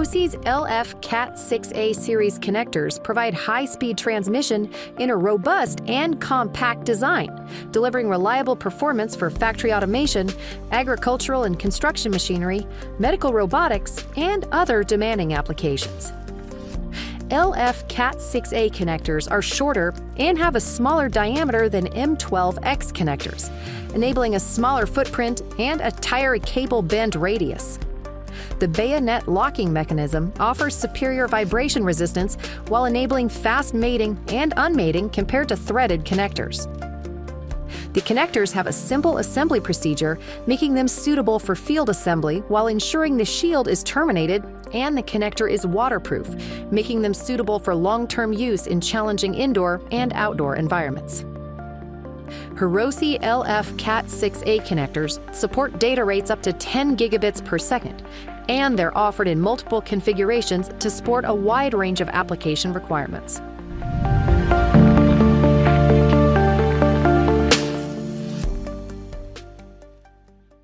Hirose's LF Cat6A series connectors provide high-speed transmission in a robust and compact design, delivering reliable performance for factory automation, agricultural and construction machinery, medical robotics, and other demanding applications. LF Cat6A connectors are shorter and have a smaller diameter than M12X connectors, enabling a smaller footprint and a tighter cable bend radius. The bayonet locking mechanism offers superior vibration resistance while enabling fast mating and unmating compared to threaded connectors. The connectors have a simple assembly procedure, making them suitable for field assembly while ensuring the shield is terminated and the connector is waterproof, making them suitable for long-term use in challenging indoor and outdoor environments. Hirose LF Cat6A connectors support data rates up to 10 gigabits per second, and they're offered in multiple configurations to support a wide range of application requirements.